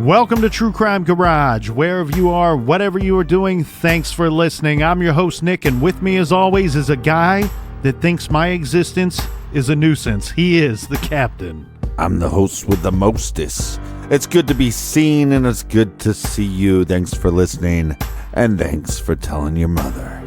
Welcome to True Crime Garage. Wherever you are, whatever you are doing, thanks for listening. I'm your host, Nick, and with me, as always, is a guy that thinks my existence is a nuisance. He is the captain. I'm the host with the mostest. It's good to be seen, and it's good to see you. Thanks for listening, and thanks for telling your mother.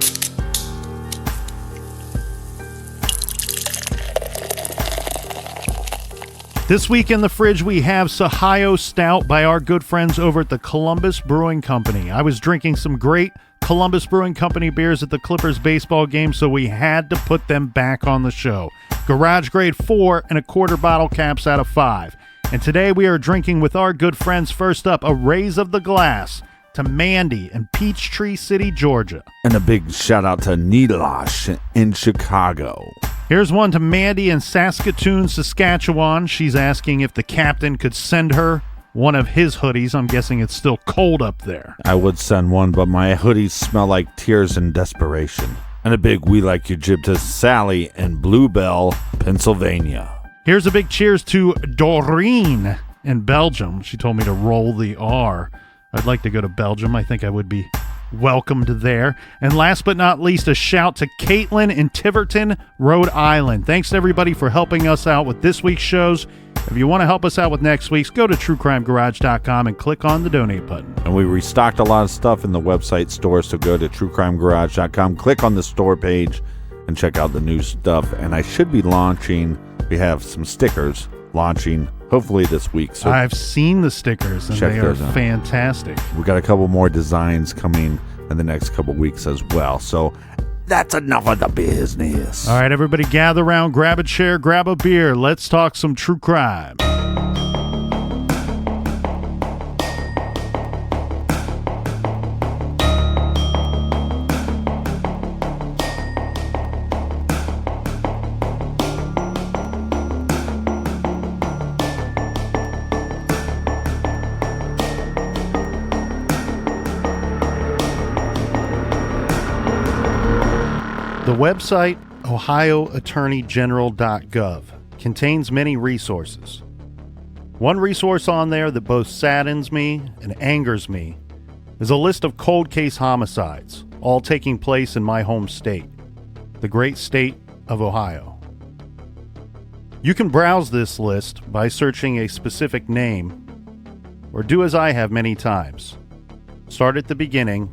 This week in the fridge, we have Sohio Stout by our good friends over at the Columbus Brewing Company. I was drinking some great Columbus Brewing Company beers at the Clippers baseball game, so we had to put them back on the show. Garage grade 4.25 bottle caps out of 5. And today we are drinking with our good friends. First up, a raise of the glass to Mandy in Peachtree City, Georgia. And a big shout out to Nilash in Chicago. Here's one to Mandy in Saskatoon, Saskatchewan. She's asking if the captain could send her one of his hoodies. I'm guessing it's still cold up there. I would send one, but my hoodies smell like tears and desperation. And a big we like your jib to Sally in Bluebell, Pennsylvania. Here's a big cheers to Doreen in Belgium. She told me to roll the R. I'd like to go to Belgium. I think I would be welcomed there. And last but not least, a shout to Caitlin in Tiverton, Rhode Island. Thanks to everybody for helping us out with this week's shows. If you want to help us out with next week's, go to truecrimegarage.com and click on the donate button. And we restocked a lot of stuff in the website store, so go to truecrimegarage.com, click on the store page, and check out the new stuff. And I should be launching, we have some stickers launching hopefully this week. So I've seen the stickers, and they are fantastic. We got a couple more designs coming in the next couple weeks as well. So that's enough of the business. All right, everybody gather around, grab a chair, grab a beer. Let's talk some true crime. The website ohioattorneygeneral.gov contains many resources. One resource on there that both saddens me and angers me is a list of cold case homicides, all taking place in my home state, the great state of Ohio. You can browse this list by searching a specific name, or do as I have many times. Start at the beginning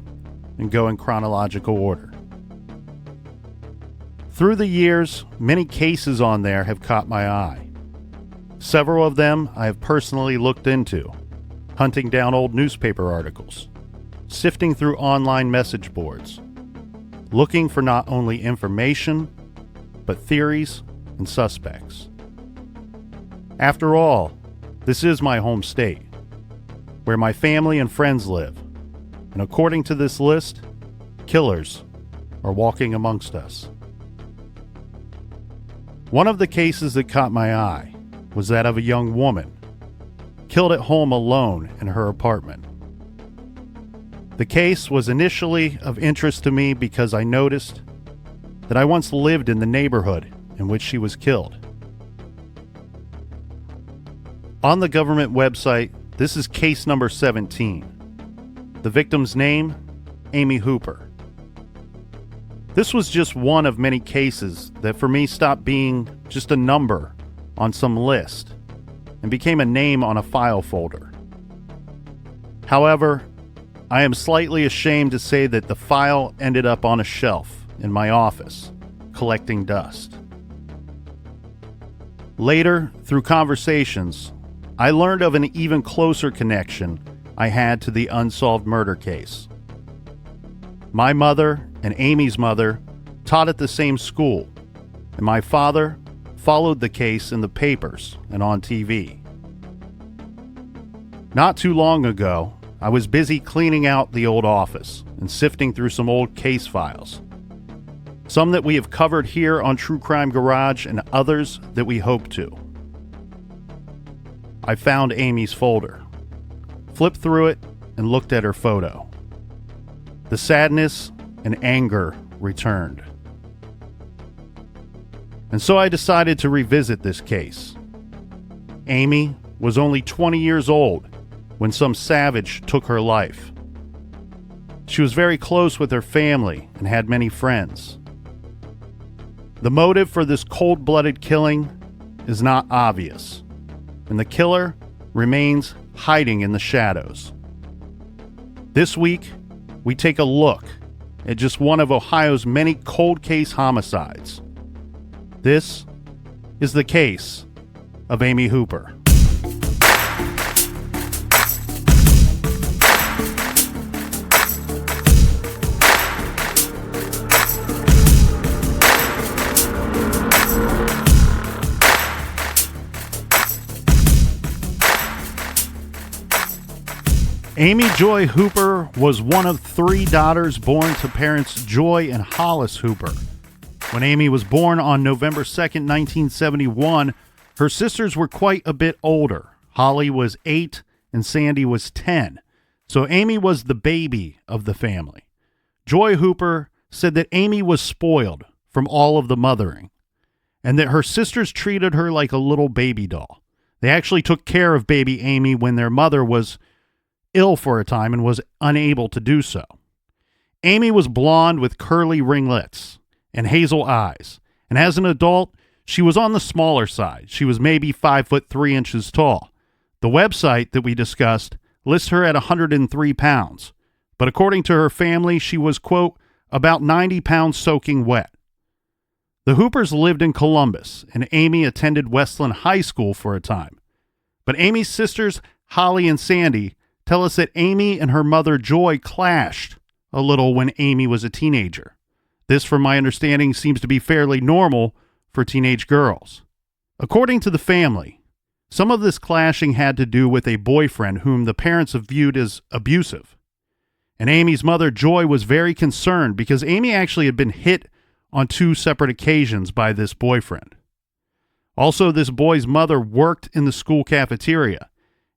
and go in chronological order. Through the years, many cases on there have caught my eye. Several of them I have personally looked into, hunting down old newspaper articles, sifting through online message boards, looking for not only information, but theories and suspects. After all, this is my home state, where my family and friends live, and according to this list, killers are walking amongst us. One of the cases that caught my eye was that of a young woman killed at home alone in her apartment. The case was initially of interest to me because I noticed that I once lived in the neighborhood in which she was killed. On the government website, this is case number 17. The victim's name, Amy Hooper. This was just one of many cases that for me stopped being just a number on some list and became a name on a file folder. However, I am slightly ashamed to say that the file ended up on a shelf in my office, collecting dust. Later, through conversations, I learned of an even closer connection I had to the unsolved murder case. My mother and Amy's mother taught at the same school, and my father followed the case in the papers and on TV. Not too long ago, I was busy cleaning out the old office and sifting through some old case files. Some that we have covered here on True Crime Garage and others that we hope to. I found Amy's folder, flipped through it, and looked at her photo. The sadness and anger returned. And so I decided to revisit this case. Amy was only 20 years old when some savage took her life. She was very close with her family and had many friends. The motive for this cold-blooded killing is not obvious, and the killer remains hiding in the shadows. This week, we take a look at just one of Ohio's many cold case homicides. This is the case of Amy Hooper. Amy Joy Hooper was one of 3 daughters born to parents Joy and Hollis Hooper. When Amy was born on November 2nd, 1971, her sisters were quite a bit older. Holly was 8 and Sandy was 10, so Amy was the baby of the family. Joy Hooper said that Amy was spoiled from all of the mothering, and that her sisters treated her like a little baby doll. They actually took care of baby Amy when their mother was ill for a time and was unable to do so. Amy was blonde with curly ringlets and hazel eyes, and as an adult, she was on the smaller side. She was maybe 5'3" tall. The website that we discussed lists her at 103 pounds, but according to her family, she was, quote, about 90 pounds soaking wet. The Hoopers lived in Columbus, and Amy attended Westland High School for a time. But Amy's sisters, Holly and Sandy, tell us that Amy and her mother Joy clashed a little when Amy was a teenager. This, from my understanding, seems to be fairly normal for teenage girls. According to the family, some of this clashing had to do with a boyfriend whom the parents have viewed as abusive. And Amy's mother Joy was very concerned because Amy actually had been hit on 2 separate occasions by this boyfriend. Also, this boy's mother worked in the school cafeteria,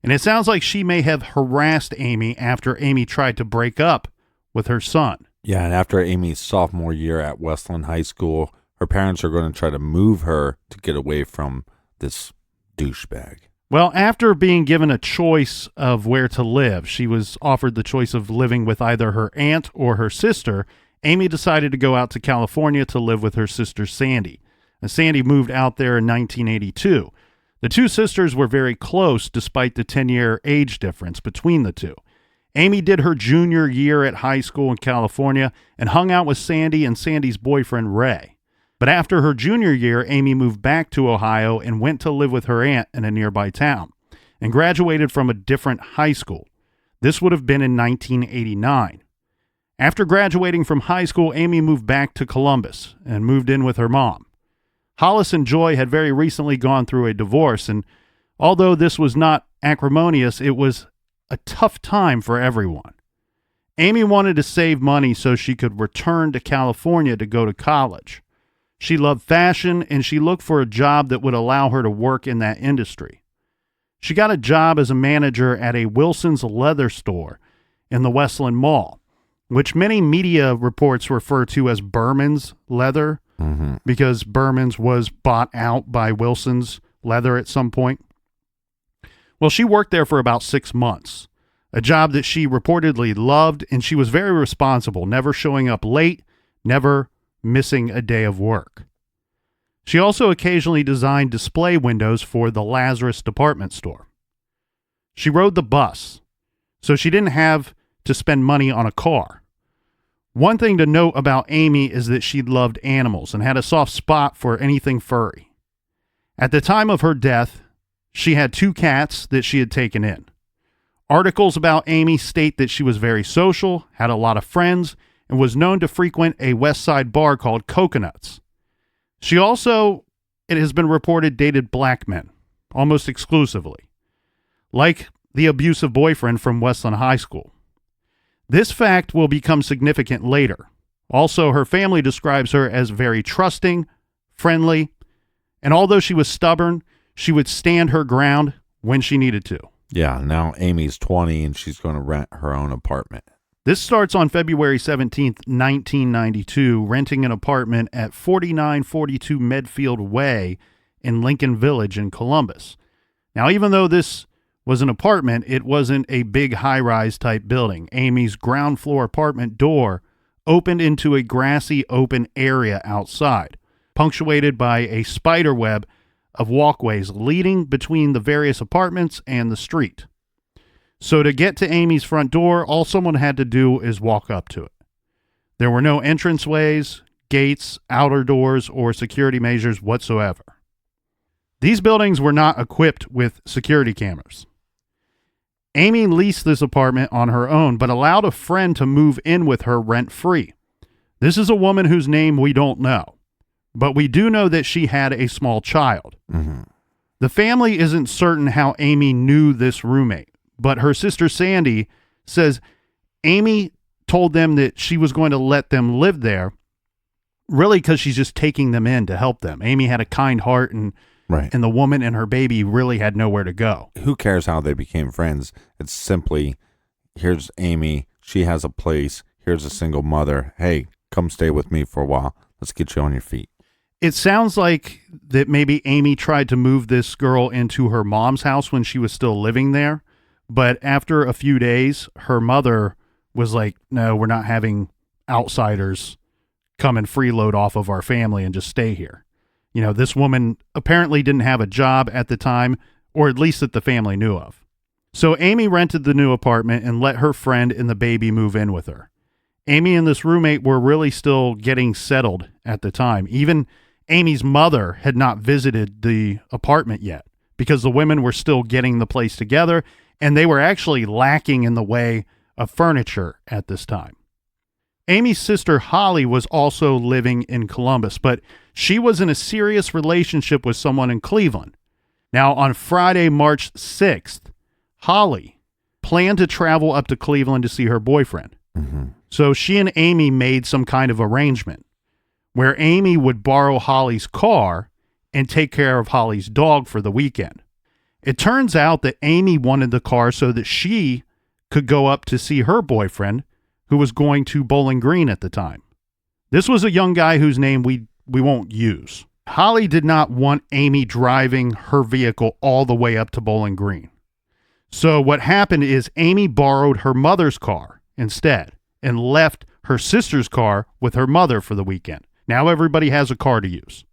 and it sounds like she may have harassed Amy after Amy tried to break up with her son. Yeah, and after Amy's sophomore year at Westland High School, her parents are going to try to move her to get away from this douchebag. Well, after being given a choice of where to live, she was offered the choice of living with either her aunt or her sister. Amy decided to go out to California to live with her sister Sandy. And Sandy moved out there in 1982. The 2 sisters were very close despite the 10-year age difference between the 2. Amy did her junior year at high school in California and hung out with Sandy and Sandy's boyfriend Ray. But after her junior year, Amy moved back to Ohio and went to live with her aunt in a nearby town and graduated from a different high school. This would have been in 1989. After graduating from high school, Amy moved back to Columbus and moved in with her mom. Hollis and Joy had very recently gone through a divorce, and although this was not acrimonious, it was a tough time for everyone. Amy wanted to save money so she could return to California to go to college. She loved fashion, and she looked for a job that would allow her to work in that industry. She got a job as a manager at a Wilson's leather store in the Westland Mall, which many media reports refer to as Berman's Leather, because Berman's was bought out by Wilson's Leather at some point. Well, she worked there for about 6 months, a job that she reportedly loved, and she was very responsible, never showing up late, never missing a day of work. She also occasionally designed display windows for the Lazarus department store. She rode the bus, so she didn't have to spend money on a car. One thing to note about Amy is that she loved animals and had a soft spot for anything furry. At the time of her death, she had 2 cats that she had taken in. Articles about Amy state that she was very social, had a lot of friends, and was known to frequent a West Side bar called Coconuts. She also, it has been reported, dated black men, almost exclusively, like the abusive boyfriend from Westland High School. This fact will become significant later. Also, her family describes her as very trusting, friendly, and although she was stubborn, she would stand her ground when she needed to. Yeah, now Amy's 20 and she's going to rent her own apartment. This starts on February 17th, 1992, renting an apartment at 4942 Medfield Way in Lincoln Village in Columbus. Now, even though this was an apartment. It wasn't a big high-rise type building. Amy's ground floor apartment door opened into a grassy open area outside, punctuated by a spider web of walkways leading between the various apartments and the street. So to get to Amy's front door, all someone had to do is walk up to it. There were no entranceways, gates, outer doors, or security measures whatsoever. These buildings were not equipped with security cameras. Amy leased this apartment on her own, but allowed a friend to move in with her rent-free. This is a woman whose name we don't know, but we do know that she had a small child. Mm-hmm. The family isn't certain how Amy knew this roommate, but her sister Sandy says Amy told them that she was going to let them live there, really because she's just taking them in to help them. Amy had a kind heart, and right. And the woman and her baby really had nowhere to go. Who cares how they became friends? It's simply, here's Amy. She has a place. Here's a single mother. Hey, come stay with me for a while. Let's get you on your feet. It sounds like that maybe Amy tried to move this girl into her mom's house when she was still living there. But after a few days, her mother was like, no, we're not having outsiders come and freeload off of our family and just stay here. You know, this woman apparently didn't have a job at the time, or at least that the family knew of. So Amy rented the new apartment and let her friend and the baby move in with her. Amy and this roommate were really still getting settled at the time. Even Amy's mother had not visited the apartment yet because the women were still getting the place together, and they were actually lacking in the way of furniture at this time. Amy's sister Holly was also living in Columbus, but she was in a serious relationship with someone in Cleveland. Now, on Friday, March 6th, Holly planned to travel up to Cleveland to see her boyfriend. Mm-hmm. So she and Amy made some kind of arrangement where Amy would borrow Holly's car and take care of Holly's dog for the weekend. It turns out that Amy wanted the car so that she could go up to see her boyfriend, who was going to Bowling Green at the time. This was a young guy whose name we won't use. Holly did not want Amy driving her vehicle all the way up to Bowling Green. So what happened is Amy borrowed her mother's car instead and left her sister's car with her mother for the weekend. Now everybody has a car to use.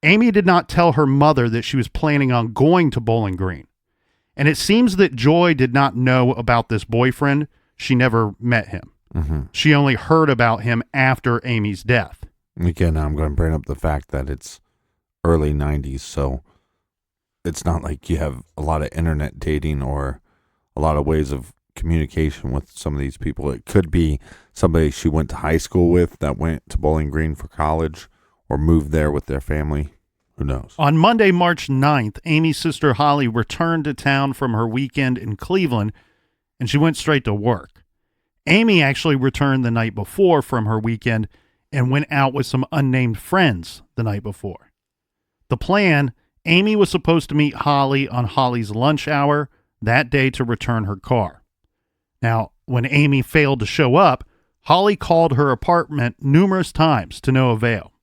Amy did not tell her mother that she was planning on going to Bowling Green. And it seems that Joy did not know about this boyfriend. She never met him. Mm-hmm. She only heard about him after Amy's death. Again, I'm going to bring up the fact that it's early 90s, so it's not like you have a lot of internet dating or a lot of ways of communication with some of these people. It could be somebody she went to high school with that went to Bowling Green for college or moved there with their family. Who knows? On Monday, March 9th, Amy's sister Holly returned to town from her weekend in Cleveland, and she went straight to work. Amy actually returned the night before from her weekend and went out with some unnamed friends the night before. The plan, Amy was supposed to meet Holly on Holly's lunch hour that day to return her car. Now, when Amy failed to show up, Holly called her apartment numerous times to no avail.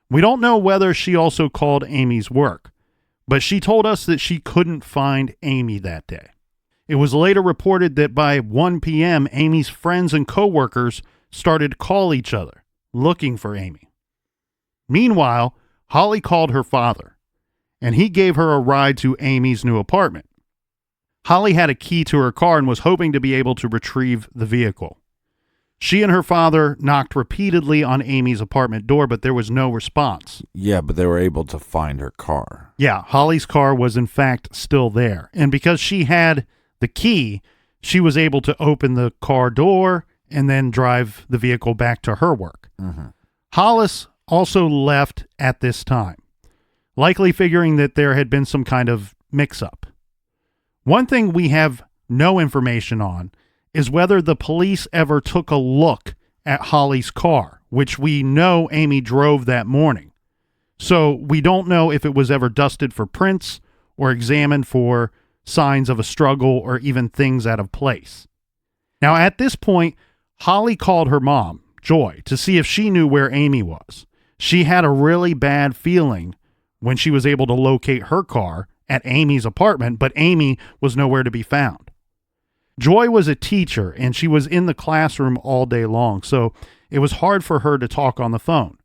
We don't know whether she also called Amy's work, but she told us that she couldn't find Amy that day. It was later reported that by 1 p.m., Amy's friends and coworkers started to call each other, looking for Amy. Meanwhile, Holly called her father, and he gave her a ride to Amy's new apartment. Holly had a key to her car and was hoping to be able to retrieve the vehicle. She and her father knocked repeatedly on Amy's apartment door, but there was no response. Yeah, but they were able to find her car. Yeah, Holly's car was in fact still there. And because she had the key, she was able to open the car door and then drive the vehicle back to her work. Mm-hmm. Hollis also left at this time, likely figuring that there had been some kind of mix-up. One thing we have no information on is whether the police ever took a look at Holly's car, which we know Amy drove that morning. So we don't know if it was ever dusted for prints or examined for signs of a struggle or even things out of place. Now, at this point, Holly called her mom, Joy, to see if she knew where Amy was. She had a really bad feeling when she was able to locate her car at Amy's apartment, but Amy was nowhere to be found. Joy was a teacher, and she was in the classroom all day long, so it was hard for her to talk on the phone.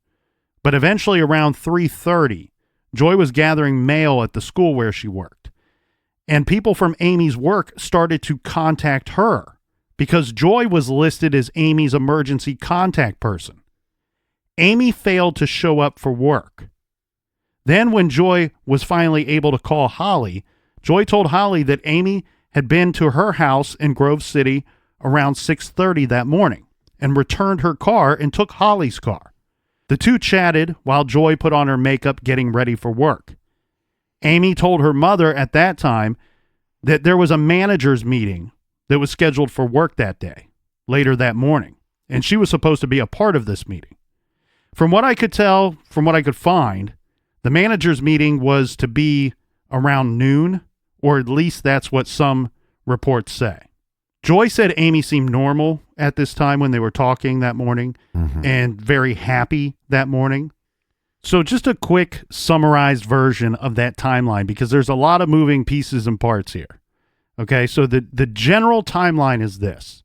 But eventually, around 3:30, Joy was gathering mail at the school where she worked. And people from Amy's work started to contact her because Joy was listed as Amy's emergency contact person. Amy failed to show up for work. Then when Joy was finally able to call Holly, Joy told Holly that Amy had been to her house in Grove City around 6:30 that morning and returned her car and took Holly's car. The two chatted while Joy put on her makeup getting ready for work. Amy told her mother at that time that there was a manager's meeting that was scheduled for work that day, later that morning, and she was supposed to be a part of this meeting. From what I could tell, from what I could find, the manager's meeting was to be around noon, or at least that's what some reports say. Joy said Amy seemed normal at this time when they were talking that morning and very happy that morning. So just a quick summarized version of that timeline, because there's a lot of moving pieces and parts here. Okay, so the general timeline is this.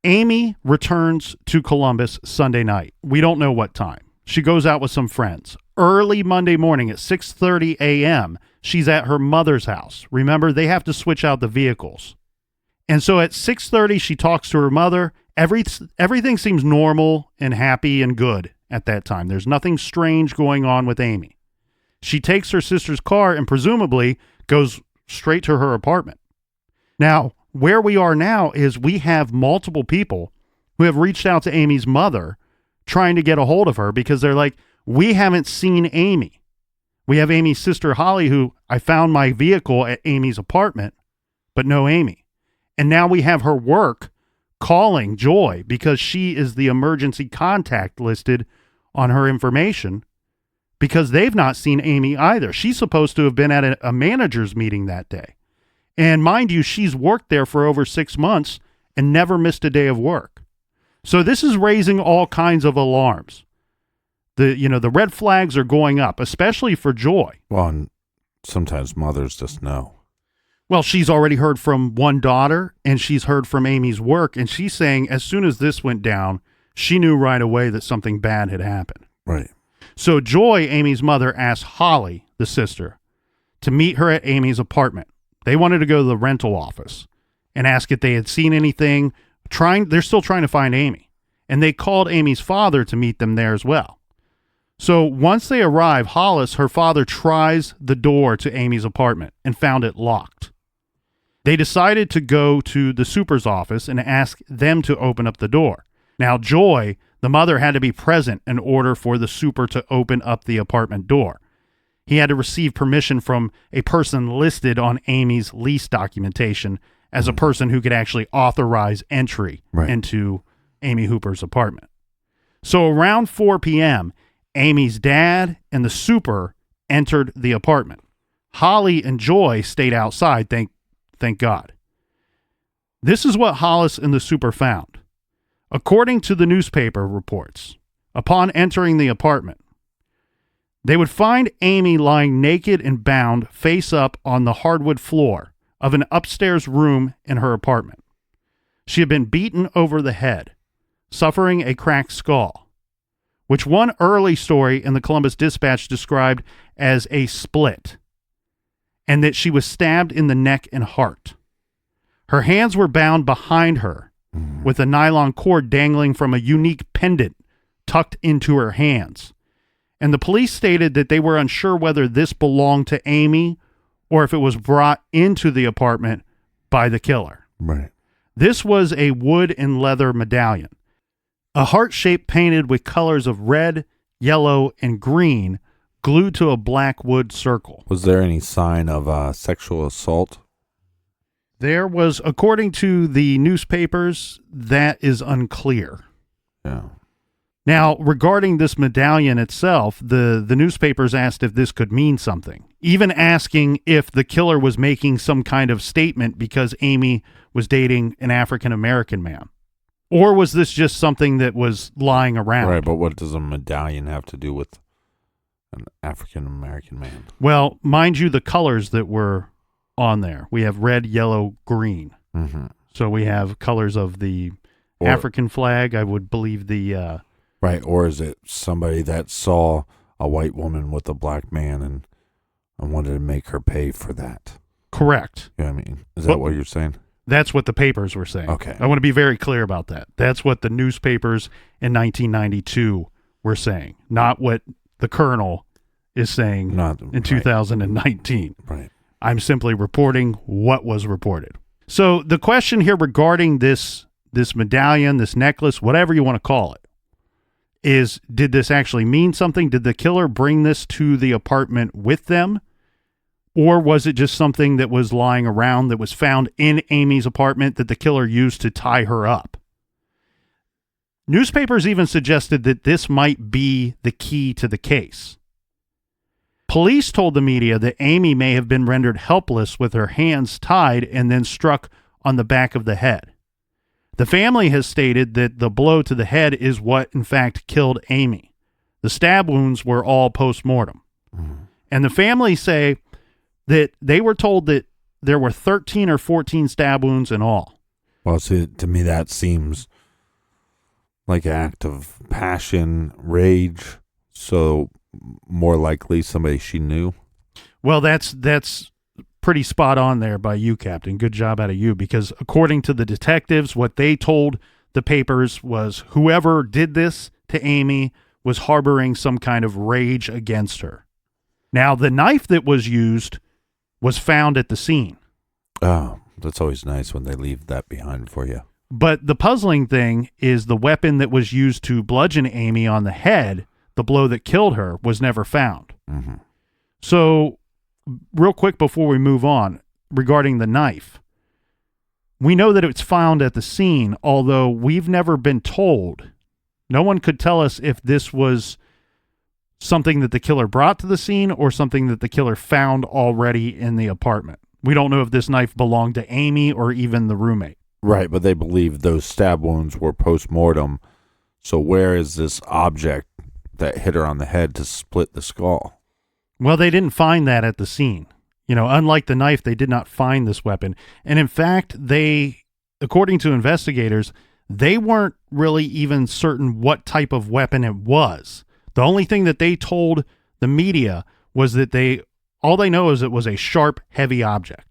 Amy returns to Columbus Sunday night. We don't know what time. She goes out with some friends. Early Monday morning at 6:30 a.m., she's at her mother's house. Remember, they have to switch out the vehicles. And so at 6:30, she talks to her mother. Everything seems normal and happy and good at that time. There's nothing strange going on with Amy. She takes her sister's car and presumably goes straight to her apartment. Now, where we are now is we have multiple people who have reached out to Amy's mother trying to get a hold of her because they're like, we haven't seen Amy. We have Amy's sister, Holly, who I found my vehicle at Amy's apartment, but no Amy. And now we have her work calling Joy because she is the emergency contact listed on her information because they've not seen Amy either. She's supposed to have been at a manager's meeting that day. And mind you, she's worked there for over 6 months and never missed a day of work. So this is raising all kinds of alarms. The red flags are going up, especially for Joy. Well, and sometimes mothers just know. Well, she's already heard from one daughter, and she's heard from Amy's work, and she's saying as soon as this went down, she knew right away that something bad had happened. Right. So Joy, Amy's mother, asked Holly, the sister, to meet her at Amy's apartment. They wanted to go to the rental office and ask if they had seen anything. They're still trying to find Amy. And they called Amy's father to meet them there as well. So once they arrive, Hollis, her father, tries the door to Amy's apartment and found it locked. They decided to go to the super's office and ask them to open up the door. Now, Joy, the mother, had to be present in order for the super to open up the apartment door. He had to receive permission from a person listed on Amy's lease documentation as a person who could actually authorize entry into Amy Hooper's apartment. So around 4 p.m., Amy's dad and the super entered the apartment. Holly and Joy stayed outside, thank God. This is what Hollis and the super found. According to the newspaper reports, upon entering the apartment, they would find Amy lying naked and bound face up on the hardwood floor of an upstairs room in her apartment. She had been beaten over the head, suffering a cracked skull, which one early story in the Columbus Dispatch described as a split, and that she was stabbed in the neck and heart. Her hands were bound behind her with a nylon cord dangling from a unique pendant tucked into her hands. And the police stated that they were unsure whether this belonged to Amy or if it was brought into the apartment by the killer. Right. This was a wood and leather medallion, a heart shape painted with colors of red, yellow, and green glued to a black wood circle. Was there any sign of sexual assault? There was, according to the newspapers, that is unclear. Yeah. Now, regarding this medallion itself, the newspapers asked if this could mean something, even asking if the killer was making some kind of statement because Amy was dating an African-American man. Or was this just something that was lying around? Right, but what does a medallion have to do with an African American man. Well, mind you, the colors that were on there, we have red, yellow, green. Mm-hmm. So we have colors of the African flag. I would believe the right. Or is it somebody that saw a white woman with a black man and wanted to make her pay for that? Correct. You know what I mean? Is that what you're saying? That's what the papers were saying. Okay. I want to be very clear about that. That's what the newspapers in 1992 were saying, not what the Colonel is saying in 2019. Right. I'm simply reporting what was reported. So the question here regarding this medallion, this necklace, whatever you want to call it, is did this actually mean something? Did the killer bring this to the apartment with them? Or was it just something that was lying around that was found in Amy's apartment that the killer used to tie her up? Newspapers even suggested that this might be the key to the case. Police told the media that Amy may have been rendered helpless with her hands tied and then struck on the back of the head. The family has stated that the blow to the head is what, in fact, killed Amy. The stab wounds were all post-mortem. Mm-hmm. And the family say that they were told that there were 13 or 14 stab wounds in all. Well, see, to me, that seems like an act of passion, rage, so more likely somebody she knew. Well, that's pretty spot on there by you, Captain. Good job out of you, because according to the detectives, what they told the papers was whoever did this to Amy was harboring some kind of rage against her. Now, the knife that was used was found at the scene. Oh, that's always nice when they leave that behind for you. But the puzzling thing is the weapon that was used to bludgeon Amy on the head, the blow that killed her, was never found. Mm-hmm. So, real quick before we move on, regarding the knife, we know that it's found at the scene, although we've never been told. No one could tell us if this was something that the killer brought to the scene or something that the killer found already in the apartment. We don't know if this knife belonged to Amy or even the roommate. Right, but they believe those stab wounds were post-mortem. So where is this object that hit her on the head to split the skull? Well, they didn't find that at the scene. You know, unlike the knife, they did not find this weapon. And in fact, according to investigators, they weren't really even certain what type of weapon it was. The only thing that they told the media was that all they know is it was a sharp, heavy object.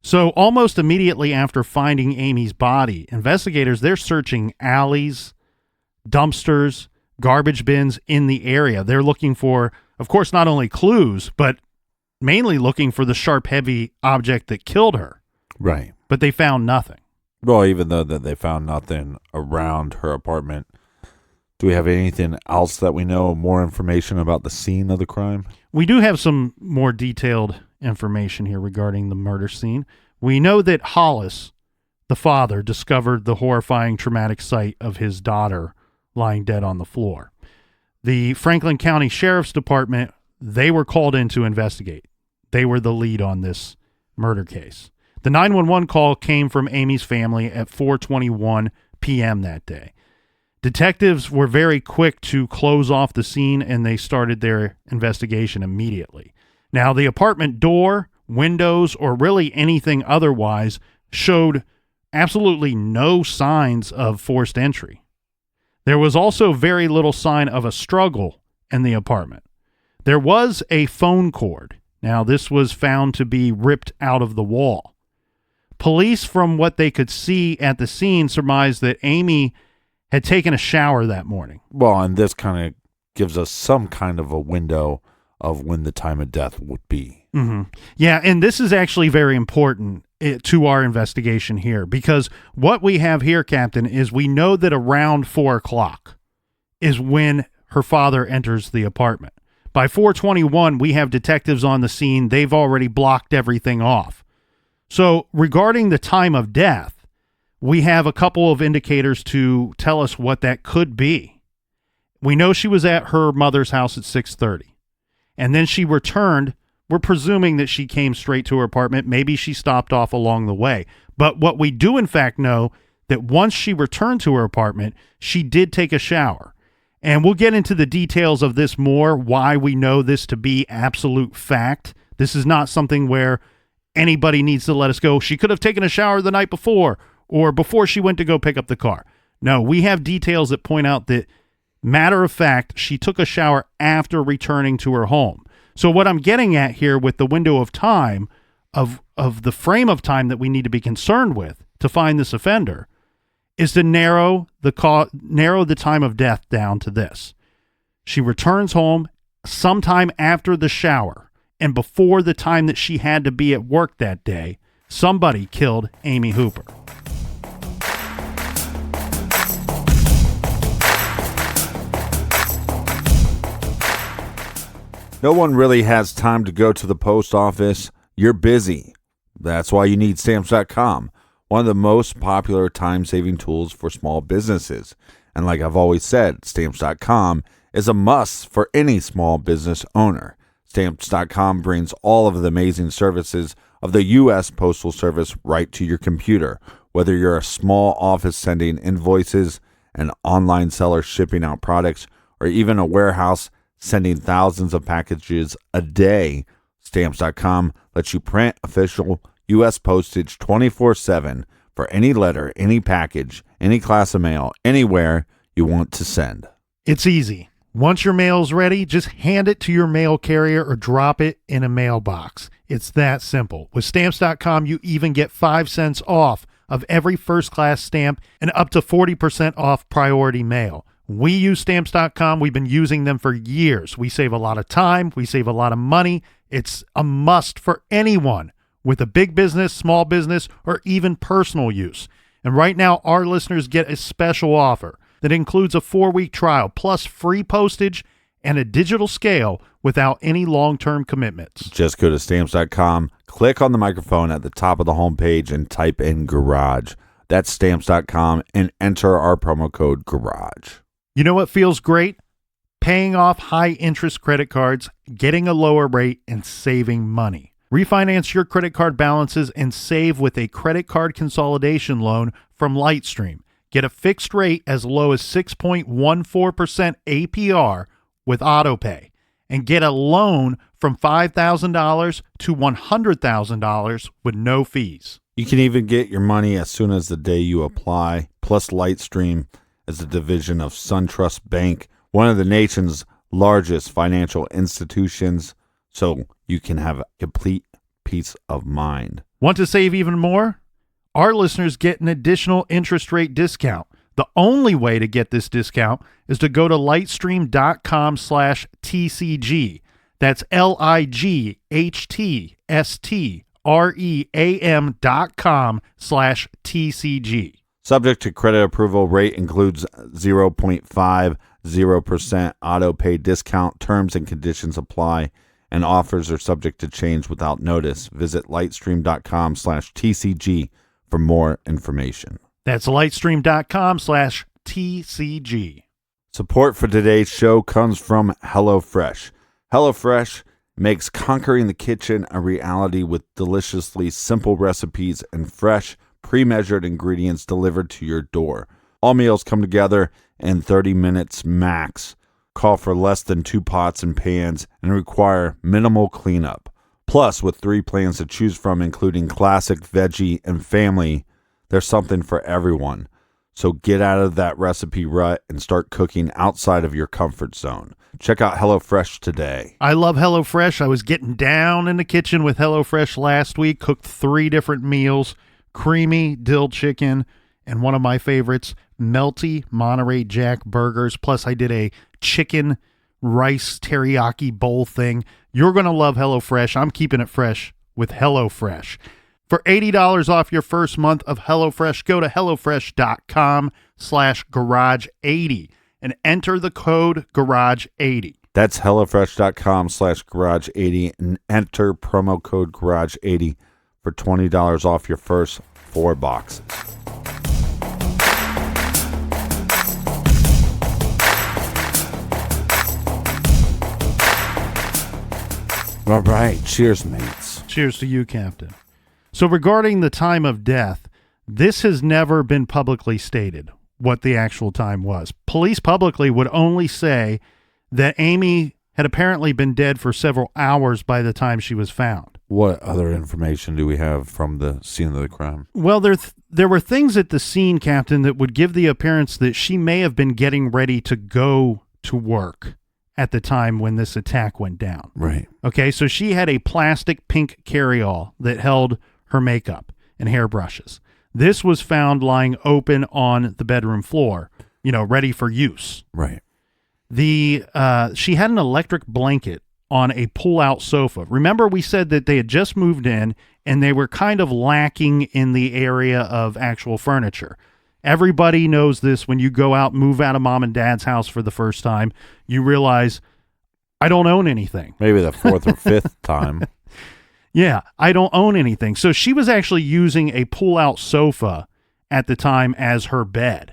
So almost immediately after finding Amy's body, investigators, they're searching alleys, dumpsters, garbage bins in the area. They're looking for, of course, not only clues, but mainly looking for the sharp, heavy object that killed her. Right. But they found nothing. Well, even though that they found nothing around her apartment, do we have anything else that we know, more information about the scene of the crime? We do have some more detailed information here regarding the murder scene. We know that Hollis, the father, discovered the horrifying traumatic sight of his daughter lying dead on the floor. The Franklin County Sheriff's Department, they were called in to investigate. They were the lead on this murder case. The 911 call came from Amy's family at 4:21 p.m. that day. Detectives were very quick to close off the scene, and they started their investigation immediately. Now, the apartment door, windows, or really anything otherwise showed absolutely no signs of forced entry. There was also very little sign of a struggle in the apartment. There was a phone cord. Now, this was found to be ripped out of the wall. Police, from what they could see at the scene, surmised that Amy had taken a shower that morning. Well, and this kind of gives us some kind of a window of when the time of death would be. Mm-hmm. Yeah, and this is actually very important to our investigation here, because what we have here, Captain, is we know that around 4 o'clock is when her father enters the apartment. By 4:21, we have detectives on the scene. They've already blocked everything off. So regarding the time of death, we have a couple of indicators to tell us what that could be. We know she was at her mother's house at 6:30, and then she returned. We're presuming that she came straight to her apartment. Maybe she stopped off along the way. But what we do, in fact, know that once she returned to her apartment, she did take a shower. And we'll get into the details of this more, why we know this to be absolute fact. This is not something where anybody needs to let us go, she could have taken a shower the night before or before she went to go pick up the car. No, we have details that point out that, matter of fact, she took a shower after returning to her home. So what I'm getting at here with the window of time, of the frame of time that we need to be concerned with to find this offender, is to narrow the time of death down to this. She returns home sometime after the shower and before the time that she had to be at work that day. Somebody killed Amy Hooper. No one really has time to go to the post office. You're busy. That's why you need Stamps.com, one of the most popular time-saving tools for small businesses. And like I've always said, Stamps.com is a must for any small business owner. Stamps.com brings all of the amazing services of the U.S. Postal Service right to your computer. Whether you're a small office sending invoices, an online seller shipping out products, or even a warehouse sending thousands of packages a day, Stamps.com lets you print official U.S. postage 24/7 for any letter, any package, any class of mail, anywhere you want to send. It's easy. Once your mail's ready, just hand it to your mail carrier or drop it in a mailbox. It's that simple. With Stamps.com, you even get 5 cents off of every first-class stamp and up to 40% off priority mail. We use Stamps.com. We've been using them for years. We save a lot of time. We save a lot of money. It's a must for anyone with a big business, small business, or even personal use. And right now, our listeners get a special offer that includes a 4-week trial plus free postage and a digital scale without any long-term commitments. Just go to Stamps.com, click on the microphone at the top of the homepage, and type in Garage. That's Stamps.com, and enter our promo code Garage. You know what feels great? Paying off high-interest credit cards, getting a lower rate, and saving money. Refinance your credit card balances and save with a credit card consolidation loan from Lightstream. Get a fixed rate as low as 6.14% APR with AutoPay. And get a loan from $5,000 to $100,000 with no fees. You can even get your money as soon as the day you apply. Plus, Lightstream is a division of SunTrust Bank, one of the nation's largest financial institutions, so you can have complete peace of mind. Want to save even more? Our listeners get an additional interest rate discount. The only way to get this discount is to go to lightstream.com/TCG. That's LIGHTSTREAM.com/TCG. Subject to credit approval. Rate includes 0.50% auto pay discount. Terms and conditions apply, and offers are subject to change without notice. Visit lightstream.com/TCG for more information. That's lightstream.com/TCG. Support for today's show comes from Hellofresh. Hellofresh makes conquering the kitchen a reality with deliciously simple recipes and fresh, pre-measured ingredients delivered to your door. All meals come together in 30 minutes max, call for less than 2 pots and pans, and require minimal cleanup. Plus, with 3 plans to choose from, including classic, veggie, and family, there's something for everyone. So get out of that recipe rut and start cooking outside of your comfort zone. Check out HelloFresh today. I love HelloFresh. I was getting down in the kitchen with HelloFresh last week, cooked 3 different meals, creamy dill chicken, and one of my favorites, melty Monterey Jack burgers. Plus, I did a chicken rice teriyaki bowl thing. You're going to love HelloFresh. I'm keeping it fresh with HelloFresh. For $80 off your first month of HelloFresh, go to HelloFresh.com/Garage80 and enter the code Garage80. That's HelloFresh.com/Garage80 and enter promo code Garage80 for $20 off your first 4 boxes. All right. Cheers, mates. Cheers to you, Captain. So regarding the time of death, this has never been publicly stated. what the actual time was. Police publicly would only say that Amy had apparently been dead for several hours by the time she was found. What other information do we have from the scene of the crime? Well, there were things at the scene, Captain, that would give the appearance that she may have been getting ready to go to work at the time when this attack went down. Right. Okay, so she had a plastic pink carry-all that held her makeup and hairbrushes. This was found lying open on the bedroom floor, ready for use. Right. She had an electric blanket on a pull-out sofa. Remember, we said that they had just moved in and they were kind of lacking in the area of actual furniture. Everybody knows this. When you go out, move out of mom and dad's house for the first time, you realize, I don't own anything. Maybe the fourth or fifth time. Yeah, I don't own anything. So she was actually using a pull-out sofa at the time as her bed.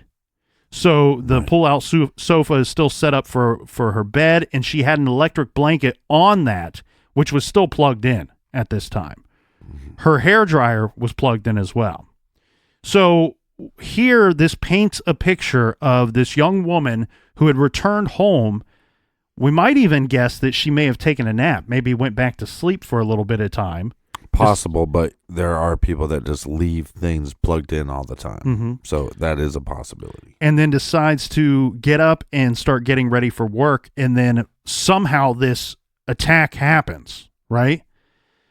So the pull-out sofa is still set up for her bed, and she had an electric blanket on that, which was still plugged in at this time. Her hairdryer was plugged in as well. So here, this paints a picture of this young woman who had returned home. We might even guess that she may have taken a nap, maybe went back to sleep for a little bit of time. Possible, but there are people that just leave things plugged in all the time. Mm-hmm. So that is a possibility. And then decides to get up and start getting ready for work, and then somehow this attack happens, right?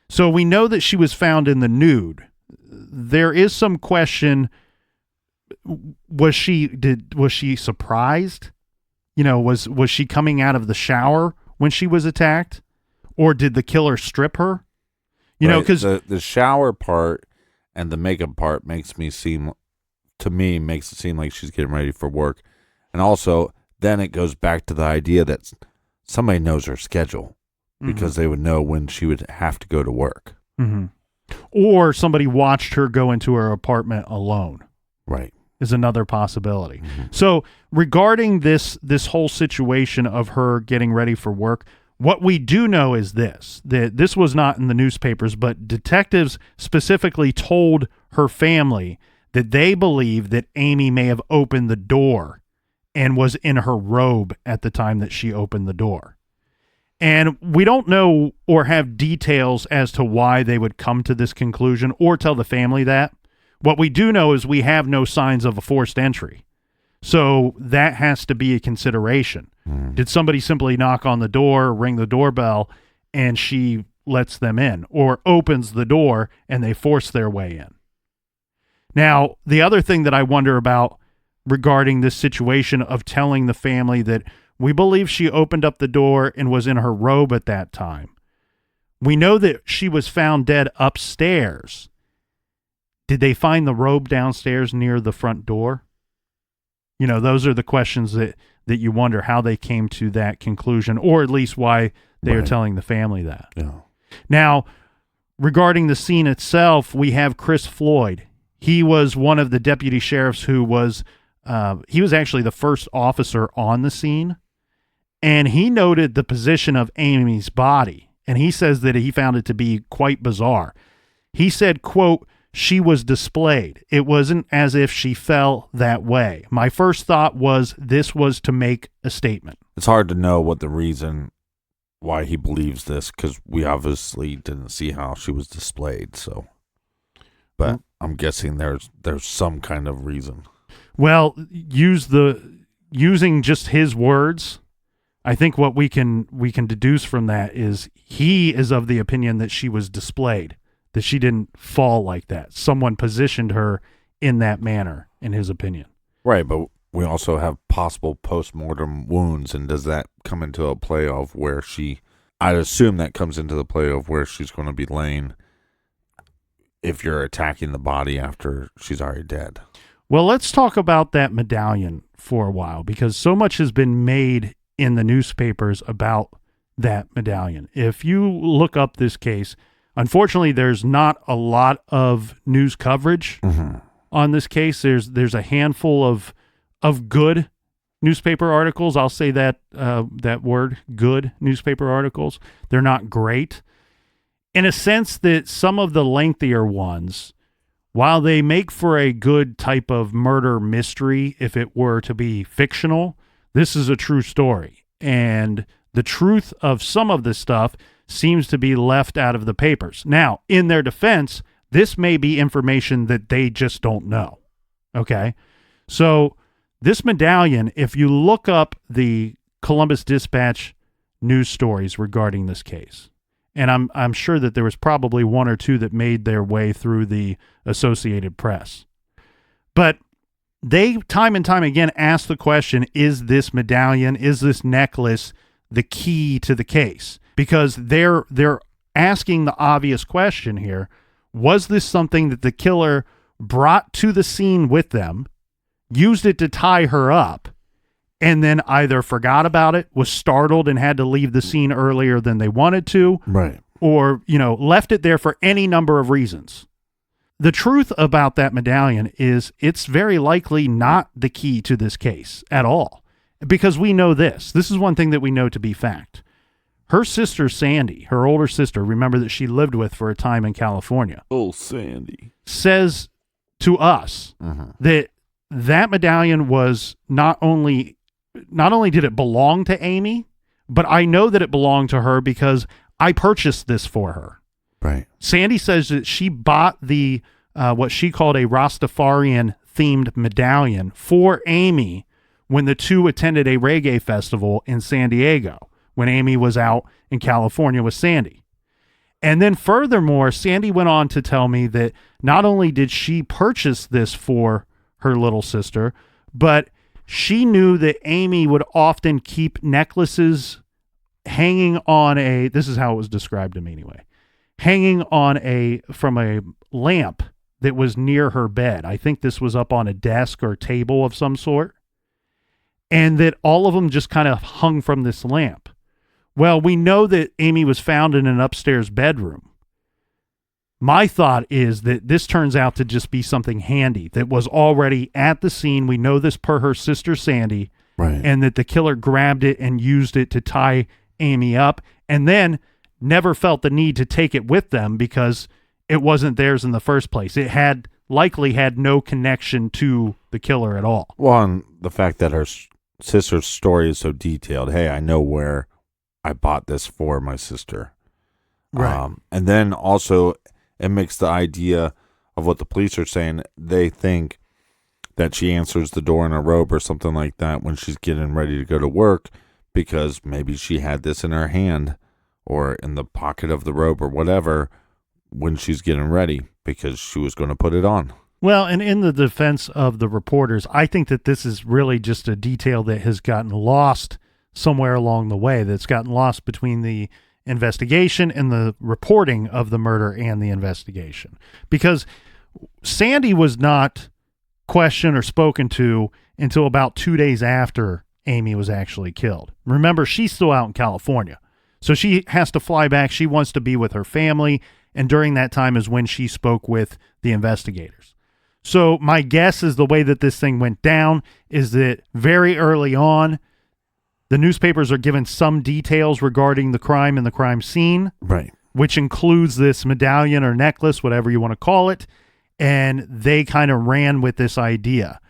So we know that she was found in the nude. There is some question, was she surprised? Was she coming out of the shower when she was attacked? Or did the killer strip her? Because the shower part and the makeup part makes it seem like she's getting ready for work. And also, then it goes back to the idea that somebody knows her schedule because they would know when she would have to go to work. Mm-hmm. Or somebody watched her go into her apartment alone. Right. Is another possibility. Mm-hmm. So regarding this whole situation of her getting ready for work, what we do know is that this was not in the newspapers, but detectives specifically told her family that they believe that Amy may have opened the door and was in her robe at the time that she opened the door. And we don't know or have details as to why they would come to this conclusion or tell the family that. What we do know is we have no signs of a forced entry. So that has to be a consideration. Did somebody simply knock on the door, ring the doorbell, and she lets them in, or opens the door and they force their way in? Now, the other thing that I wonder about regarding this situation of telling the family that we believe she opened up the door and was in her robe at that time. We know that she was found dead upstairs. Did they find the robe downstairs near the front door? Those are the questions that you wonder how they came to that conclusion, or at least why they are telling the family that. Yeah. Now, regarding the scene itself, we have Chris Floyd. He was one of the deputy sheriffs who was, he was actually the first officer on the scene, and he noted the position of Amy's body, and he says that he found it to be quite bizarre. He said, quote, "She was displayed. It wasn't as if she fell that way. My first thought was this was to make a statement." It's hard to know what the reason why he believes this, because we obviously didn't see how she was displayed. So, but I'm guessing there's some kind of reason. Well, using just his words, I think what we can deduce from that is he is of the opinion that she was displayed, that she didn't fall like that. Someone positioned her in that manner, in his opinion. Right, but we also have possible post-mortem wounds, and does that come into a play of where I'd assume that comes into the play of where she's going to be laying if you're attacking the body after she's already dead. Well, let's talk about that medallion for a while, because so much has been made in the newspapers about that medallion. If you look up this case, unfortunately, there's not a lot of news coverage on this case. There's a handful of good newspaper articles. I'll say that word, good newspaper articles. They're not great. In a sense that some of the lengthier ones While they make for a good type of murder mystery, if it were to be fictional, this is a true story. And the truth of some of this stuff seems to be left out of the papers. Now, in their defense, this may be information that they just don't know. Okay? So this medallion, if you look up the Columbus Dispatch news stories regarding this case, and I'm sure that there was probably one or two that made their way through the Associated Press. But they time and time again ask the question, is this medallion, is this necklace the key to the case? Because they're asking the obvious question here. Was this something that the killer brought to the scene with them, used it to tie her up, and then either forgot about it, was startled and had to leave the scene earlier than they wanted to, right, or, left it there for any number of reasons? The truth about that medallion is it's very likely not the key to this case at all, because we know this. This is one thing that we know to be fact. Her sister, Sandy, her older sister, remember that she lived with for a time in California. Oh, Sandy. Says to us that medallion was not only did it belong to Amy, but I know that it belonged to her because I purchased this for her. Right. Sandy says that she bought the what she called a Rastafarian themed medallion for Amy when the two attended a reggae festival in San Diego, when Amy was out in California with Sandy. And then furthermore, Sandy went on to tell me that not only did she purchase this for her little sister, but she knew that Amy would often keep necklaces hanging on this is how it was described to me anyway, hanging on from a lamp that was near her bed. I think this was up on a desk or table of some sort. And that all of them just kind of hung from this lamp. Well, we know that Amy was found in an upstairs bedroom. My thought is that this turns out to just be something handy that was already at the scene. We know this per her sister, Sandy, right, and that the killer grabbed it and used it to tie Amy up, and then never felt the need to take it with them because it wasn't theirs in the first place. It likely had no connection to the killer at all. Well, and the fact that her sister's story is so detailed. Hey, I know where I bought this for my sister. Right. And then also it makes the idea of what the police are saying. They think that she answers the door in a robe or something like that when she's getting ready to go to work, because maybe she had this in her hand or in the pocket of the robe or whatever when she's getting ready because she was going to put it on. Well, and in the defense of the reporters, I think that this is really just a detail that has gotten lost somewhere along the way, that's gotten lost between the investigation and the reporting of the murder and the investigation. Because Sandy was not questioned or spoken to until about 2 days after Amy was actually killed. Remember, she's still out in California, so she has to fly back. She wants to be with her family, and during that time is when she spoke with the investigators. So my guess is the way that this thing went down is that very early on, the newspapers are given some details regarding the crime and the crime scene, right, which includes this medallion or necklace, whatever you want to call it, and they kind of ran with this idea.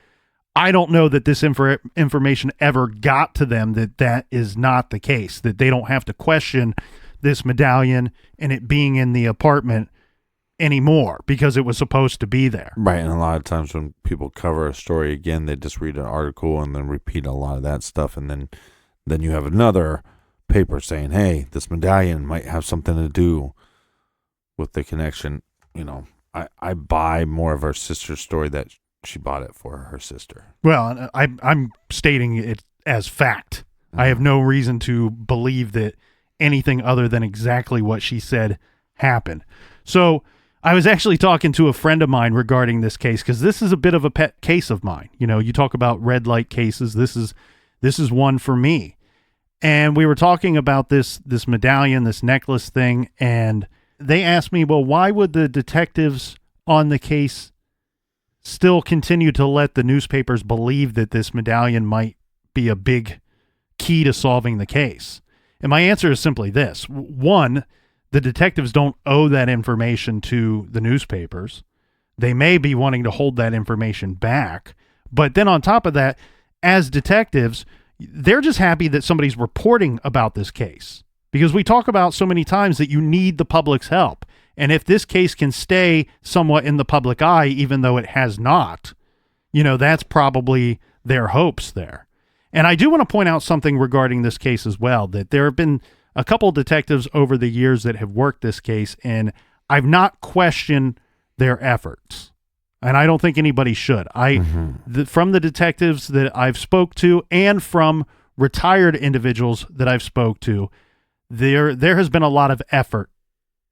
I don't know that this information ever got to them, that is not the case, that they don't have to question this medallion and it being in the apartment anymore because it was supposed to be there. Right, and a lot of times when people cover a story again, they just read an article and then repeat a lot of that stuff, and then you have another paper saying, hey, this medallion might have something to do with the connection. I buy more of her sister's story that she bought it for her sister. Well, I'm stating it as fact. Mm-hmm. I have no reason to believe that anything other than exactly what she said happened. So I was actually talking to a friend of mine regarding this case, because this is a bit of a pet case of mine. You talk about red light cases. This is one for me. And we were talking about this medallion, this necklace thing, and they asked me, well, why would the detectives on the case still continue to let the newspapers believe that this medallion might be a big key to solving the case? And my answer is simply this. One, the detectives don't owe that information to the newspapers. They may be wanting to hold that information back. But then on top of that, as detectives, they're just happy that somebody's reporting about this case. Because we talk about so many times that you need the public's help. And if this case can stay somewhat in the public eye, even though it has not, that's probably their hopes there. And I do want to point out something regarding this case as well, that there have been a couple of detectives over the years that have worked this case, and I've not questioned their efforts. And I don't think anybody should. From the detectives that I've spoke to and from retired individuals that I've spoke to, there has been a lot of effort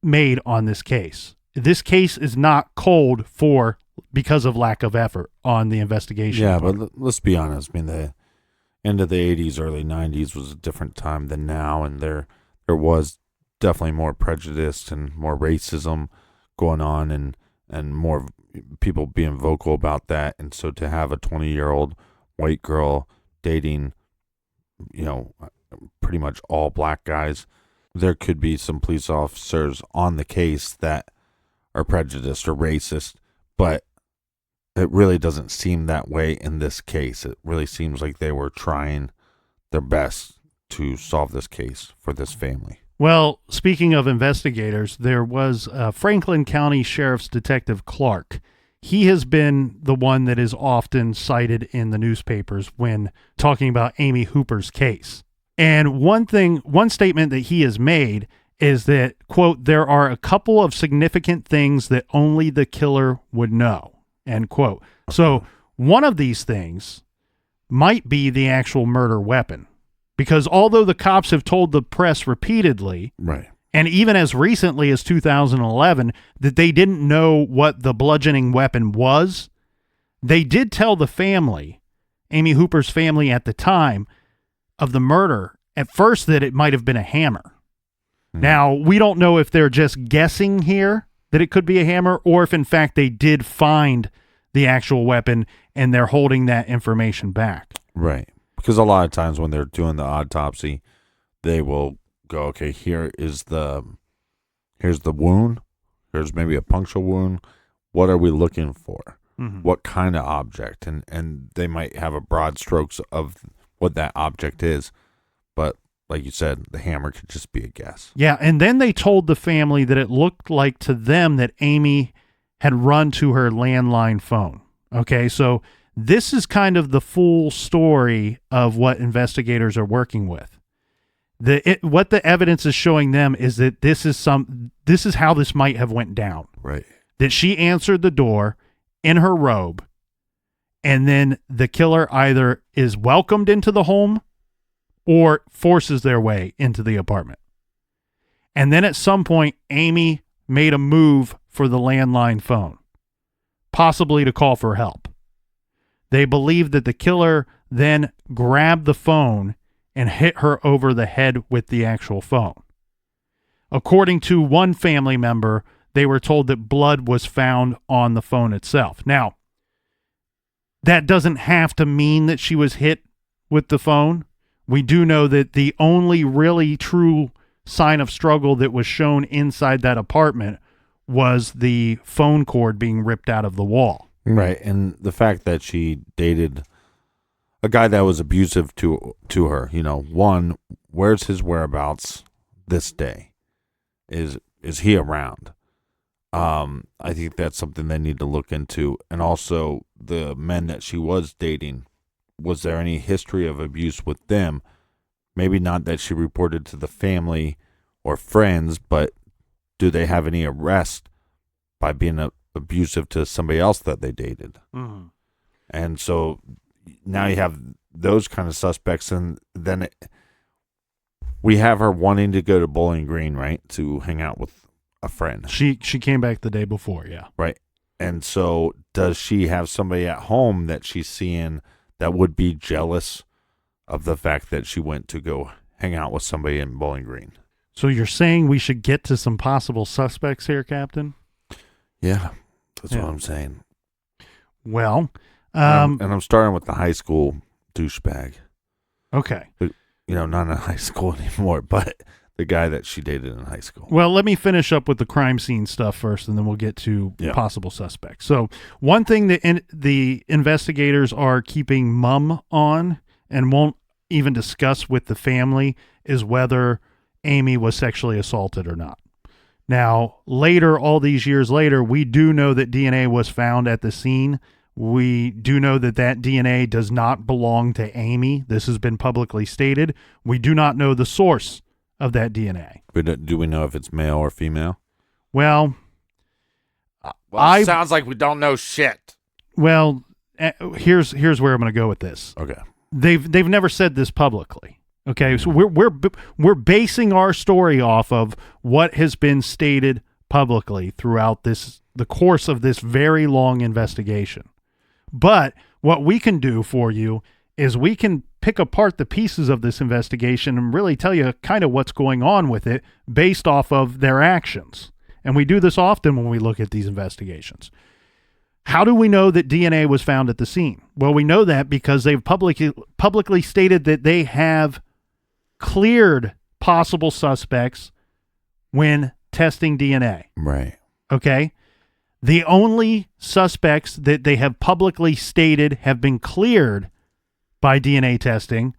made on this case. This case is not cold because of lack of effort on the investigation. Yeah, but let's be honest. I mean, the end of the 80s, early 90s was a different time than now, and there was definitely more prejudice and more racism going on, and more people being vocal about that. And so to have a 20-year-old white girl dating, pretty much all black guys, there could be some police officers on the case that are prejudiced or racist, but it really doesn't seem that way in this case. It really seems like they were trying their best to solve this case for this family. Well, speaking of investigators, there was Franklin County Sheriff's Detective Clark. He has been the one that is often cited in the newspapers when talking about Amy Hooper's case. And one statement that he has made is that, quote, there are a couple of significant things that only the killer would know, end quote. So one of these things might be the actual murder weapon, because although the cops have told the press repeatedly, right, and even as recently as 2011, that they didn't know what the bludgeoning weapon was, they did tell the family, Amy Hooper's family at the time of the murder, at first that it might have been a hammer. Now, we don't know if they're just guessing here that it could be a hammer, or if in fact they did find the actual weapon and they're holding that information back. Right. Because a lot of times when they're doing the autopsy, they will go, okay, here's the wound. Here's maybe a puncture wound. What are we looking for? Mm-hmm. What kind of object? And they might have a broad strokes of what that object is. But like you said, the hammer could just be a guess. Yeah, and then they told the family that it looked like to them that Amy had run to her landline phone. Okay, so this is kind of the full story of what investigators are working with. What the evidence is showing them is that this is how this might have went down. Right. That she answered the door in her robe, and then the killer either is welcomed into the home or forces their way into the apartment. And then at some point, Amy made a move for the landline phone, possibly to call for help. They believe that the killer then grabbed the phone and hit her over the head with the actual phone. According to one family member, they were told that blood was found on the phone itself. Now, that doesn't have to mean that she was hit with the phone. We do know that the only really true sign of struggle that was shown inside that apartment was the phone cord being ripped out of the wall. Right, and the fact that she dated a guy that was abusive to her, one, where's his whereabouts this day? Is he around? I think that's something they need to look into. And also the men that she was dating, was there any history of abuse with them? Maybe not that she reported to the family or friends, but do they have any arrest by being abusive to somebody else that they dated? Mm-hmm. And so now you have those kind of suspects, and then we have her wanting to go to Bowling Green, right, to hang out with a friend. She came back the day before, yeah. Right. And so does she have somebody at home that she's seeing that would be jealous of the fact that she went to go hang out with somebody in Bowling Green? So you're saying we should get to some possible suspects here, Captain? Yeah, that's what I'm saying. Well, and I'm starting with the high school douchebag. Okay. Not in high school anymore, but the guy that she dated in high school. Well, let me finish up with the crime scene stuff first, and then we'll get to possible suspects. So one thing that the investigators are keeping mum on and won't even discuss with the family is whether Amy was sexually assaulted or not. Now, later, all these years later, we do know that DNA was found at the scene. We do know that DNA does not belong to Amy. This has been publicly stated. We do not know the source of that DNA. But do we know if it's male or female? Well, it sounds like we don't know shit. Well, here's where I'm going to go with this. Okay. They've never said this publicly. Okay, so we're basing our story off of what has been stated publicly throughout the course of this very long investigation. But what we can do for you is we can pick apart the pieces of this investigation and really tell you kind of what's going on with it based off of their actions. And we do this often when we look at these investigations. How do we know that DNA was found at the scene? Well, we know that because they've publicly stated that they have cleared possible suspects when testing DNA. Right. Okay? The only suspects that they have publicly stated have been cleared by DNA testing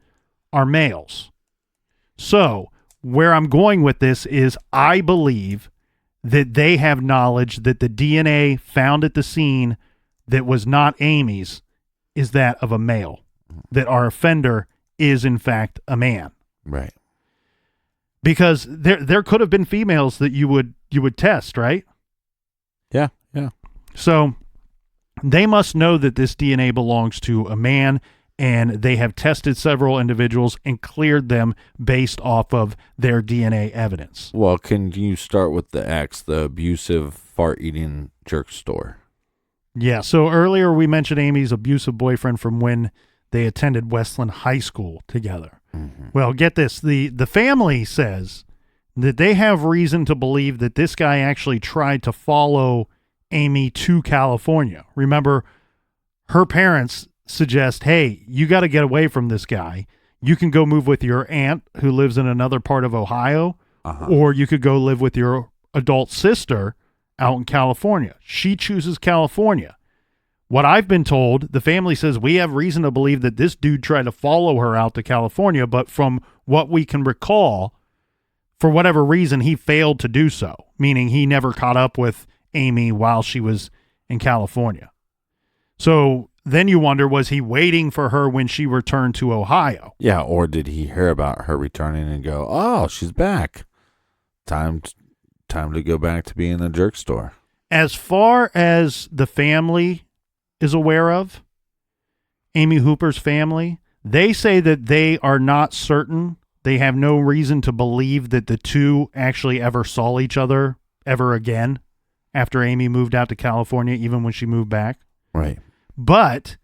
are males. So, where I'm going with this is I believe that they have knowledge that the DNA found at the scene that was not Amy's is that of a male, that our offender is in fact a man. Right. Because there could have been females that you would test, right? Yeah. So they must know that this DNA belongs to a man, and they have tested several individuals and cleared them based off of their DNA evidence. Well, can you start with the X, the abusive fart-eating jerk store? Yeah, so earlier we mentioned Amy's abusive boyfriend from when they attended Westland High School together. Mm-hmm. Well, get this. The family says that they have reason to believe that this guy actually tried to follow Amy to California. Remember, her parents suggest, hey, you got to get away from this guy. You can go move with your aunt who lives in another part of Ohio, or you could go live with your adult sister out in California. She chooses California. What I've been told, the family says we have reason to believe that this dude tried to follow her out to California, but from what we can recall, for whatever reason, he failed to do so, meaning he never caught up with Amy while she was in California. So then you wonder, was he waiting for her when she returned to Ohio? Yeah, or did he hear about her returning and go, oh, she's back. Time to go back to being a jerk store. As far as the family is aware of, Amy Hooper's family, they say that they are not certain. They have no reason to believe that the two actually ever saw each other ever again after Amy moved out to California, even when she moved back. Right. But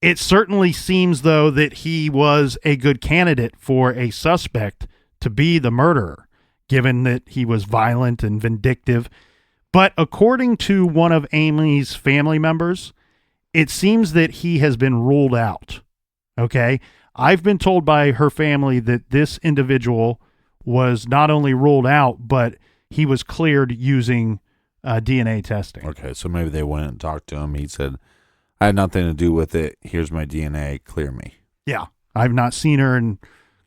it certainly seems, though, that he was a good candidate for a suspect to be the murderer, given that he was violent and vindictive. But according to one of Amy's family members, it seems that he has been ruled out. Okay? I've been told by her family that this individual was not only ruled out, but he was cleared using DNA testing. Okay, so maybe they went and talked to him. He said, I had nothing to do with it. Here's my DNA. Clear me. Yeah. I've not seen her in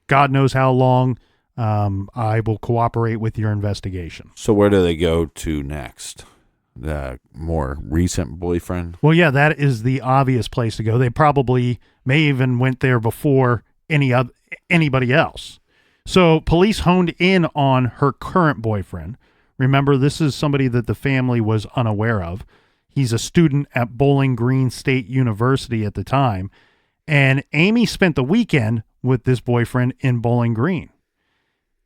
God knows how long. I will cooperate with your investigation. So where do they go to next? The more recent boyfriend? Well, yeah, that is the obvious place to go. They probably may even went there before anybody else. So police honed in on her current boyfriend. Remember, this is somebody that the family was unaware of. He's a student at Bowling Green State University at the time. And Amy spent the weekend with this boyfriend in Bowling Green.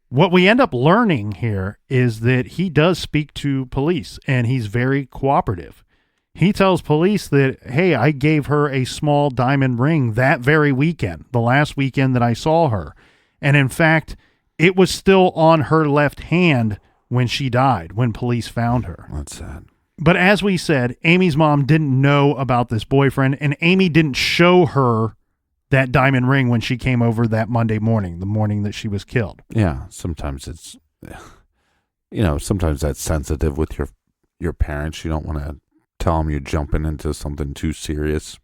What we end up learning here is that he does speak to police, and he's very cooperative. He tells police that, hey, I gave her a small diamond ring that very weekend, the last weekend that I saw her. And in fact, it was still on her left hand when she died, when police found her. That's sad. But as we said, Amy's mom didn't know about this boyfriend, and Amy didn't show her that diamond ring when she came over that Monday morning, the morning that she was killed. Yeah, sometimes it's sometimes that's sensitive with your parents. You don't want to tell them you're jumping into something too serious.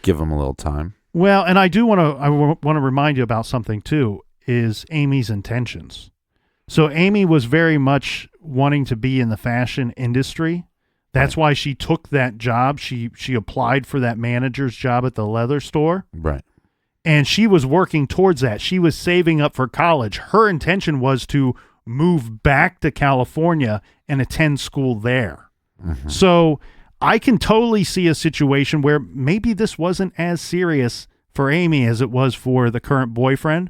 Give them a little time. Well, and I want to remind you about something too, is Amy's intentions. So Amy was very much wanting to be in the fashion industry. That's why she took that job. She applied for that manager's job at the leather store. Right. And she was working towards that. She was saving up for college. Her intention was to move back to California and attend school there. Mm-hmm. So I can totally see a situation where maybe this wasn't as serious for Amy as it was for the current boyfriend.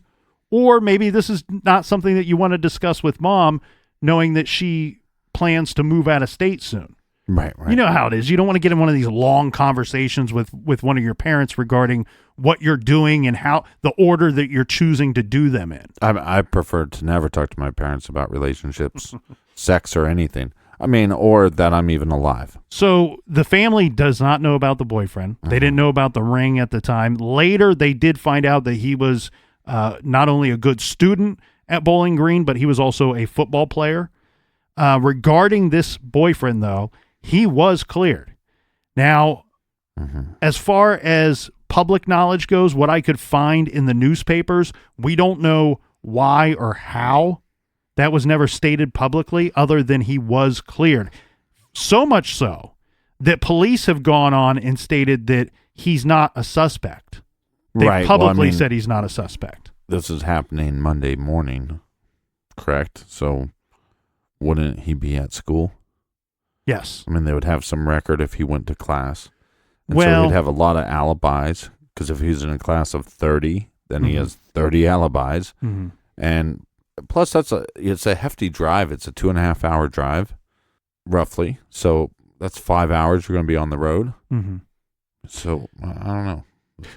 Or maybe this is not something that you want to discuss with mom, knowing that she plans to move out of state soon. Right. You know how it is. You don't want to get in one of these long conversations with one of your parents regarding what you're doing and how the order that you're choosing to do them in. I prefer to never talk to my parents about relationships, sex, or anything. Or that I'm even alive. So the family does not know about the boyfriend. They didn't know about the ring at the time. Later, they did find out that he was not only a good student at Bowling Green, but he was also a football player. Regarding this boyfriend, though, he was cleared. Now, as far as public knowledge goes, what I could find in the newspapers, we don't know why or how. That was never stated publicly other than he was cleared. So much so that police have gone on and stated that he's not a suspect. They publicly said he's not a suspect. This is happening Monday morning, correct? So wouldn't he be at school? Yes. They would have some record if he went to class. And so he'd have a lot of alibis, because if he's in a class of 30, then he has 30 alibis. Mm-hmm. And plus, it's a hefty drive. It's a 2.5-hour drive, roughly. So that's 5 hours you're going to be on the road. Mm-hmm. So I don't know.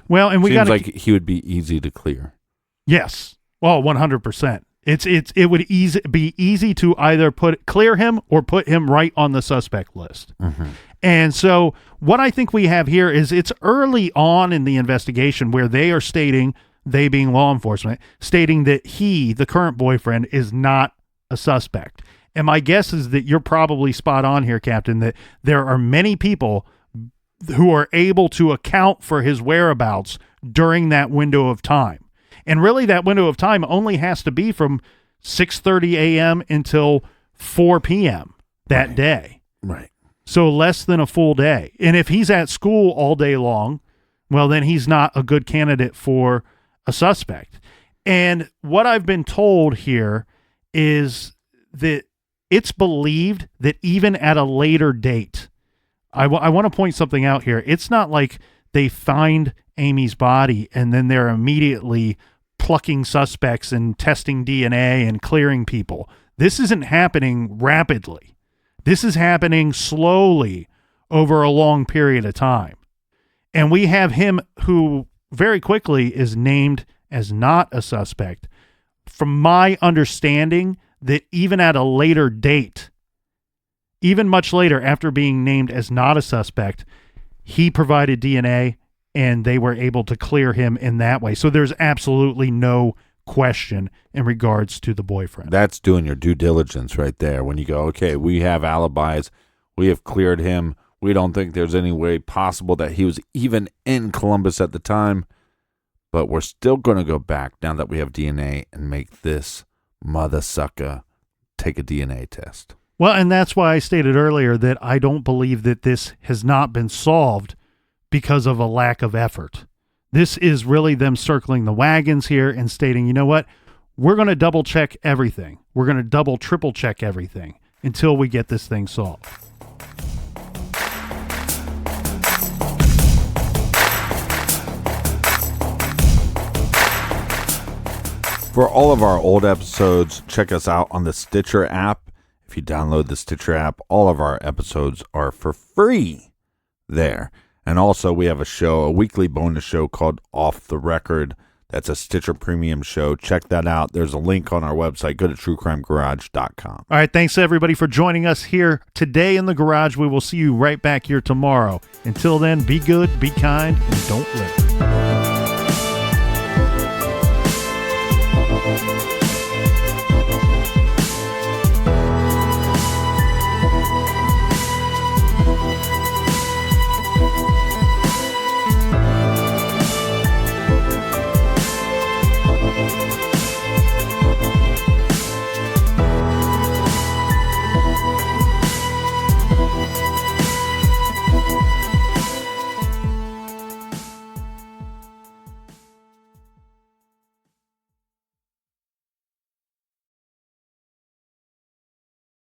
Well, and seems like he would be easy to clear. Yes. Well, 100%. It would be easy to either clear him or put him right on the suspect list. Mm-hmm. And so what I think we have here is it's early on in the investigation where they are stating, they being law enforcement, stating that he, the current boyfriend, is not a suspect. And my guess is that you're probably spot on here, Captain, that there are many people who are able to account for his whereabouts during that window of time. And really that window of time only has to be from 6:30 a.m. until 4 p.m. that day. Right. So less than a full day. And if he's at school all day long, well, then he's not a good candidate for a suspect. And what I've been told here is that it's believed that even at a later date, I want to point something out here. It's not like they find Amy's body and then they're immediately plucking suspects and testing DNA and clearing people. This isn't happening rapidly. This is happening slowly over a long period of time. And we have him who very quickly is named as not a suspect. From my understanding, that even at a later date, even much later after being named as not a suspect, he provided DNA and they were able to clear him in that way. So there's absolutely no question in regards to the boyfriend. That's doing your due diligence right there. When you go, okay, we have alibis, we have cleared him, we don't think there's any way possible that he was even in Columbus at the time, but we're still going to go back now that we have DNA and make this mother sucker take a DNA test. Well, and that's why I stated earlier that I don't believe that this has not been solved because of a lack of effort. This is really them circling the wagons here and stating, you know what, we're going to double check everything. We're going to double, triple check everything until we get this thing solved. For all of our old episodes, check us out on the Stitcher app. If you download the Stitcher app, all of our episodes are for free there. And also, we have a weekly bonus show called Off the Record. That's a Stitcher Premium show. Check that out. There's a link on our website. Go to truecrimegarage.com. All right, thanks everybody for joining us here today in the garage. We will see you right back here tomorrow. Until then, be good, be kind, and don't live.